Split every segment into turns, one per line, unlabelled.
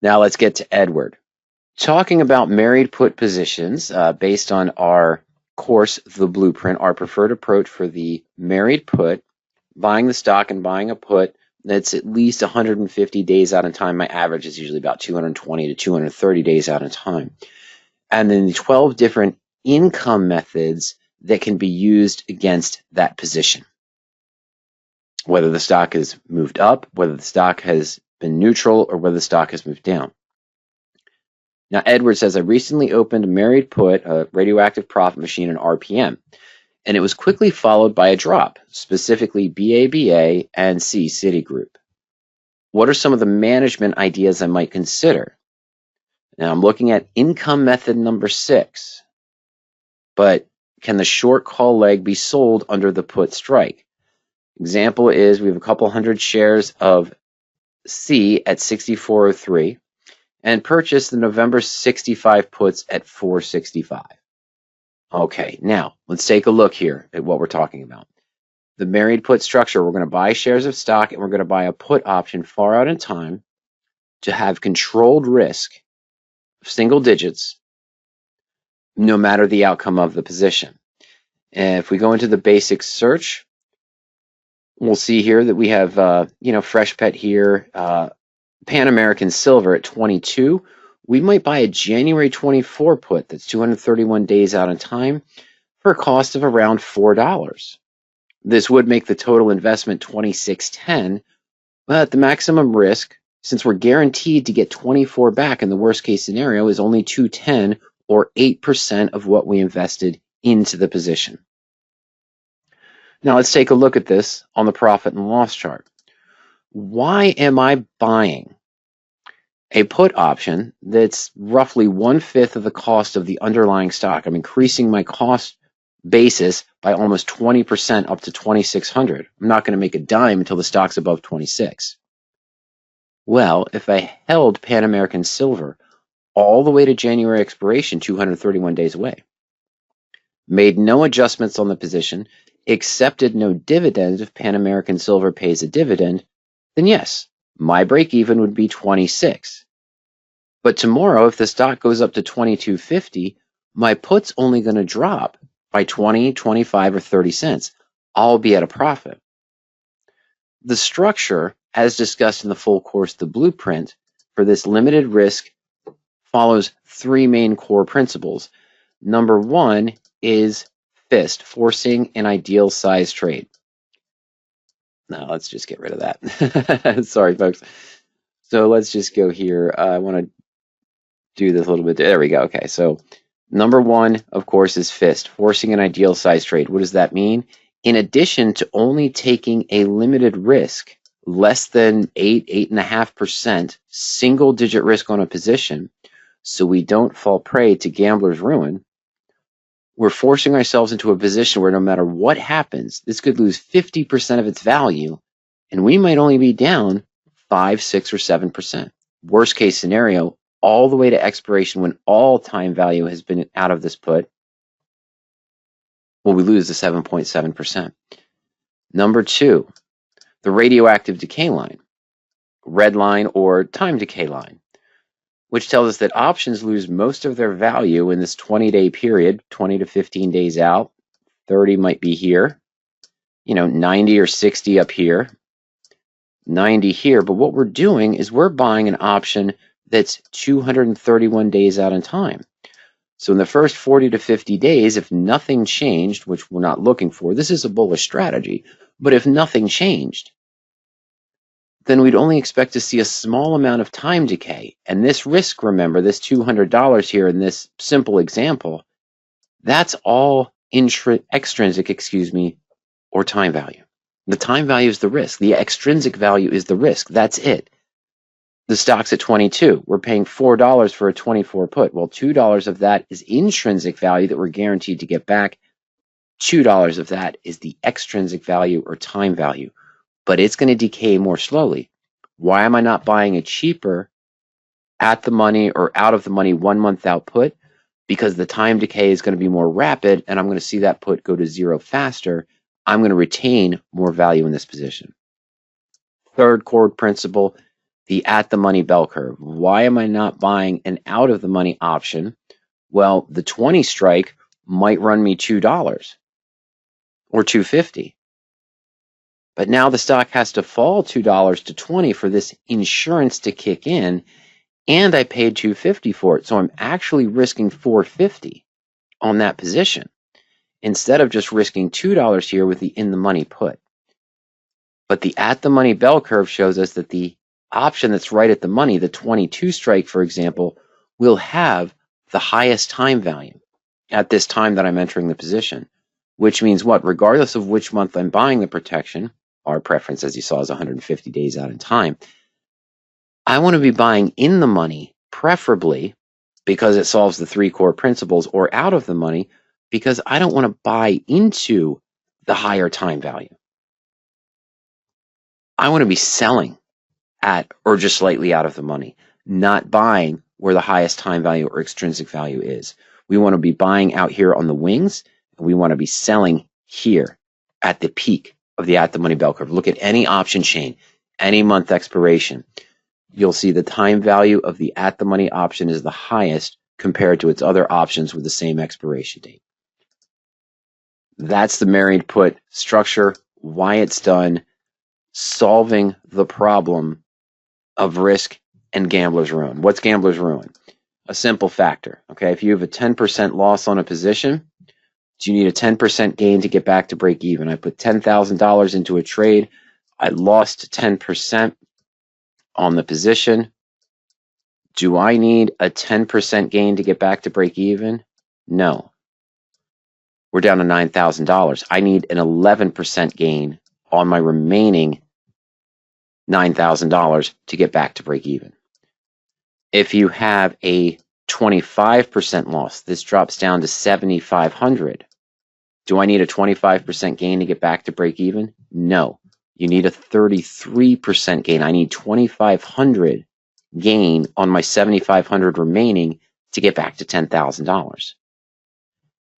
Now let's get to Edward. Talking about married put positions, based on our course, The Blueprint, our preferred approach for the married put, buying the stock and buying a put that's at least 150 days out in time. My average is usually about 220 to 230 days out in time. And then the 12 different income methods that can be used against that position. Whether the stock has moved up, whether the stock has been neutral, or whether the stock has moved down. Now, Edward says, I recently opened a married put, a radioactive profit machine, in RPM, and it was quickly followed by a drop, specifically BABA and C Citigroup. What are some of the management ideas I might consider? Now, I'm looking at income method number 6, but can the short call leg be sold under the put strike? Example is we have a couple hundred shares of C at 64.03 and purchased the November 65 puts at 465. Okay, now let's take a look here at what we're talking about. The married put structure, we're going to buy shares of stock and we're going to buy a put option far out in time to have controlled risk, single digits, no matter the outcome of the position. And if we go into the basic search, we'll see here that we have, Fresh Pet here, Pan American Silver at 22. We might buy a January 24 put that's 231 days out in time for a cost of around $4. This would make the total investment $26.10, but the maximum risk, since we're guaranteed to get 24 back in the worst case scenario, is only $210, or 8% of what we invested into the position. Now let's take a look at this on the profit and loss chart. Why am I buying a put option that's roughly 1/5 of the cost of the underlying stock? I'm increasing my cost basis by almost 20% up to $2,600. I'm not going to make a dime until the stock's above 26. Well, if I held Pan American Silver all the way to January expiration, 231 days away, made no adjustments on the position, accepted no dividend if Pan American Silver pays a dividend, then yes, my break even would be 26. But tomorrow, if the stock goes up to 22.50, my put's only going to drop by 20, 25, or 30 cents. I'll be at a profit. The structure, as discussed in the full course, The Blueprint, for this limited risk follows 3 main core principles. Number 1 is FIST, forcing an ideal size trade. Now, let's just get rid of that. Sorry, folks. So let's just go here. I want to do this a little bit. There we go. Okay, so number 1, of course, is FIST, forcing an ideal size trade. What does that mean? In addition to only taking a limited risk, less than 8.5% single digit risk on a position, so we don't fall prey to gambler's ruin, we're forcing ourselves into a position where no matter what happens, this could lose 50% of its value, and we might only be down 5, 6, or 7%. Worst case scenario, all the way to expiration when all time value has been out of this put, well, we lose the 7.7%. Number 2, the radioactive decay line, red line or time decay line, which tells us that options lose most of their value in this 20-day period, 20 to 15 days out. 30 might be here, 90 or 60 up here, 90 here. But what we're doing is we're buying an option that's 231 days out in time. So in the first 40 to 50 days, if nothing changed, which we're not looking for, this is a bullish strategy, but if nothing changed, then we'd only expect to see a small amount of time decay. And this risk, remember, this $200 here in this simple example, that's all extrinsic, or time value. The time value is the risk. The extrinsic value is the risk. That's it. The stock's at 22. We're paying $4 for a 24 put. Well, $2 of that is intrinsic value that we're guaranteed to get back. $2 of that is the extrinsic value or time value, but it's going to decay more slowly. Why am I not buying a cheaper at the money or out of the money 1 month out put? Because the time decay is going to be more rapid and I'm going to see that put go to 0 faster. I'm going to retain more value in this position. Third core principle, the at-the-money bell curve. Why am I not buying an out-of-the-money option? Well, the 20 strike might run me $2 or $2.50. But now the stock has to fall $2 to 20 for this insurance to kick in, and I paid $2.50 for it. So I'm actually risking $4.50 on that position instead of just risking $2 here with the in-the-money put. But the at-the-money bell curve shows us that the option that's right at the money, the 22 strike, for example, will have the highest time value at this time that I'm entering the position, which means what? Regardless of which month I'm buying the protection, our preference, as you saw, is 150 days out in time, I want to be buying in the money, preferably because it solves the 3 core principles, or out of the money because I don't want to buy into the higher time value. I want to be selling at or just slightly out of the money, not buying where the highest time value or extrinsic value is. We want to be buying out here on the wings, and we want to be selling here at the peak of the at-the-money bell curve. Look at any option chain, any month expiration. You'll see the time value of the at-the-money option is the highest compared to its other options with the same expiration date. That's the married put structure, why it's done, solving the problem of risk and gambler's ruin. What's gambler's ruin? A simple factor. Okay, if you have a 10% loss on a position, do you need a 10% gain to get back to break even? I put $10,000 into a trade. I lost 10% on the position. Do I need a 10% gain to get back to break even? No. We're down to $9,000. I need an 11% gain on my remaining $9,000 to get back to break even. If you have a 25% loss, this drops down to $7,500. Do I need a 25% gain to get back to break even? No. You need a 33% gain. I need $2,500 gain on my $7,500 remaining to get back to $10,000.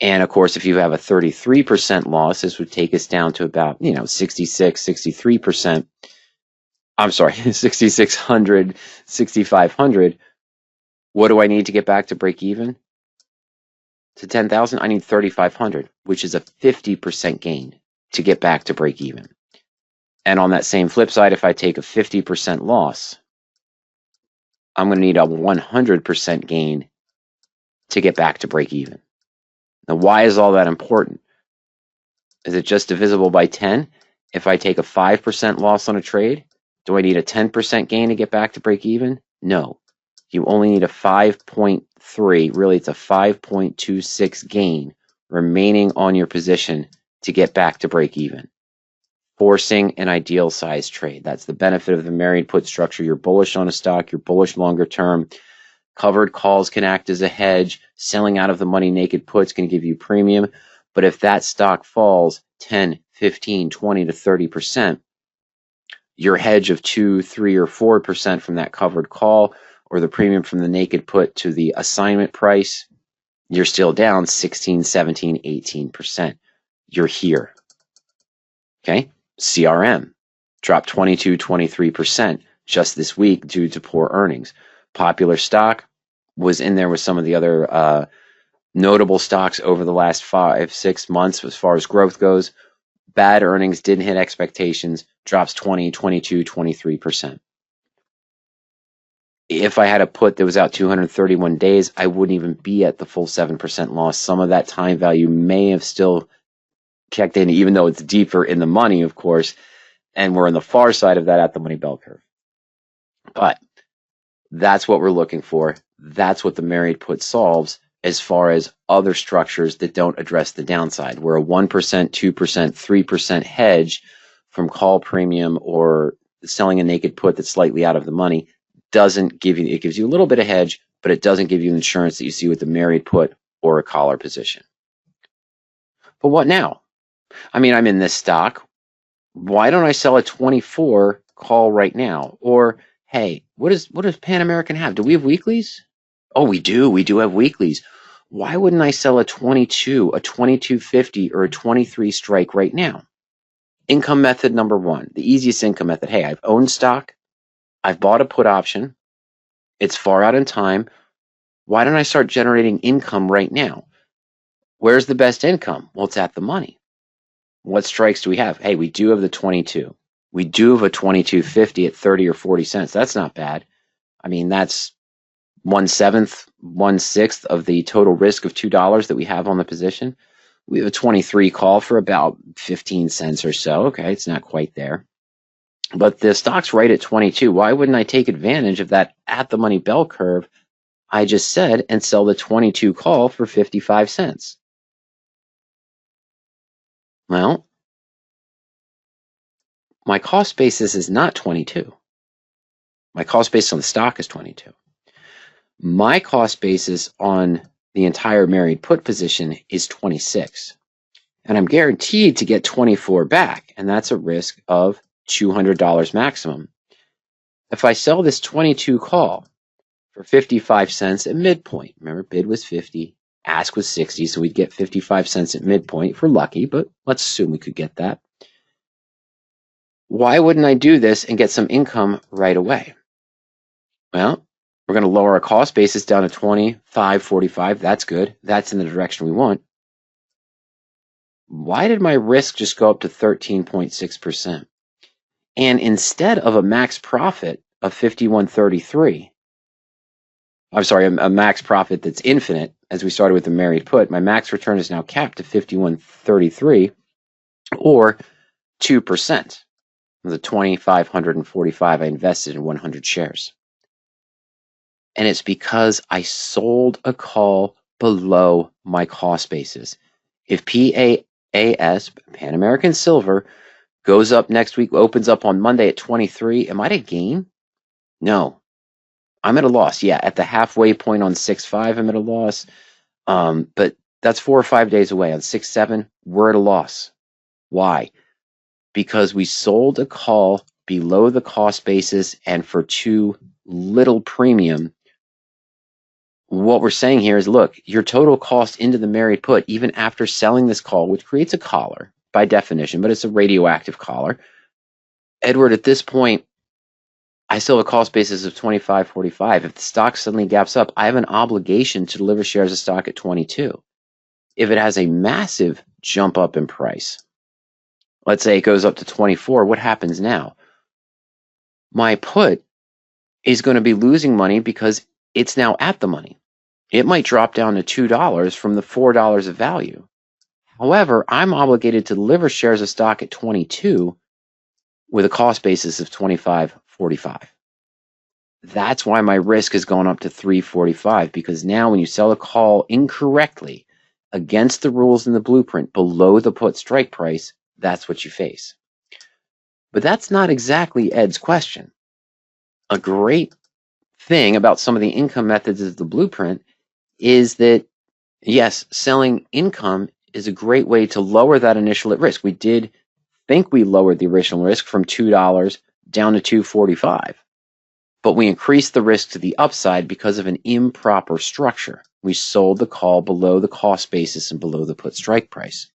And of course, if you have a 33% loss, this would take us down to about, 66, 63%. I'm sorry, 6,600, 6,500. What do I need to get back to break even? To 10,000, I need 3,500, which is a 50% gain to get back to break even. And on that same flip side, if I take a 50% loss, I'm going to need a 100% gain to get back to break even. Now, why is all that important? Is it just divisible by 10? If I take a 5% loss on a trade, do I need a 10% gain to get back to break even? No. You only need a 5.3, really it's a 5.26 gain remaining on your position to get back to break even. Forcing an ideal size trade. That's the benefit of the married put structure. You're bullish on a stock, you're bullish longer term. Covered calls can act as a hedge. Selling out of the money naked puts can give you premium. But if that stock falls 10, 15, 20 to 30%, your hedge of 2, 3, or 4% from that covered call, or the premium from the naked put to the assignment price, you're still down 16, 17, 18%. You're here. Okay? CRM dropped 22, 23% just this week due to poor earnings. Popular stock was in there with some of the other notable stocks over the last 5-6 months as far as growth goes. Bad earnings, didn't hit expectations, drops 20, 22, 23%. If I had a put that was out 231 days, I wouldn't even be at the full 7% loss. Some of that time value may have still kicked in, even though it's deeper in the money, of course, and we're on the far side of that at the money bell curve. But that's what we're looking for. That's what the married put solves as far as other structures that don't address the downside, where a 1%, 2%, 3% hedge from call premium or selling a naked put that's slightly out of the money doesn't give you, it gives you a little bit of hedge, but it doesn't give you insurance that you see with the married put or a collar position. But what now? I mean, I'm in this stock. Why don't I sell a 24 call right now? Or, hey, what does Pan American have? Do we have weeklies? Oh, we do. We do have weeklies. Why wouldn't I sell a 22, a 22.50, or a 23 strike right now? Income method number one, the easiest income method. Hey, I've owned stock. I've bought a put option. It's far out in time. Why don't I start generating income right now? Where's the best income? Well, it's at the money. What strikes do we have? Hey, we do have the 22. We do have a 22.50 at 30 or 40 cents. That's not bad. I mean, that's 1/7, 1/6 of the total risk of $2 that we have on the position. We have a 23 call for about 15 cents or so. Okay, it's not quite there. But the stock's right at 22. Why wouldn't I take advantage of that at the money bell curve I just said and sell the 22 call for 55 cents? Well, my cost basis is not 22. My cost basis on the stock is 22. My cost basis on the entire married put position is 26. And I'm guaranteed to get 24 back, and that's a risk of $200 maximum. If I sell this 22 call for 55 cents at midpoint, remember bid was 50, ask was 60, so we'd get 55 cents at midpoint if we're lucky, but let's assume we could get that. Why wouldn't I do this and get some income right away? Well, we're going to lower our cost basis down to 25.45. That's good. That's in the direction we want. Why did my risk just go up to 13.6%? And instead of a max profit of 51.33, I'm sorry, a max profit that's infinite, as we started with the married put, my max return is now capped to 51.33 or 2% of the 2,545 I invested in 100 shares. And it's because I sold a call below my cost basis. If PAAS, Pan American Silver, goes up next week, opens up on Monday at 23, am I at a gain? No. I'm at a loss. Yeah, at the halfway point on 6.5, I'm at a loss. But that's 4 or 5 days away. On 6.7, we're at a loss. Why? Because we sold a call below the cost basis and for too little premium. What we're saying here is, look, your total cost into the married put, even after selling this call, which creates a collar by definition, but it's a radioactive collar. Edward, at this point, I still have a cost basis of 25.45. If the stock suddenly gaps up, I have an obligation to deliver shares of stock at 22. If it has a massive jump up in price, let's say it goes up to 24, what happens now? My put is going to be losing money because it's now at the money. It might drop down to $2 from the $4 of value. However, I'm obligated to deliver shares of stock at 22 with a cost basis of 25.45. That's why my risk has gone up to 3.45, because now when you sell a call incorrectly against the rules in the blueprint below the put strike price, that's what you face. But that's not exactly Ed's question. A great thing about some of the income methods of the blueprint is that, yes, selling income is a great way to lower that initial risk. We did think we lowered the original risk from $2 down to $2.45, but we increased the risk to the upside because of an improper structure. We sold the call below the cost basis and below the put strike price.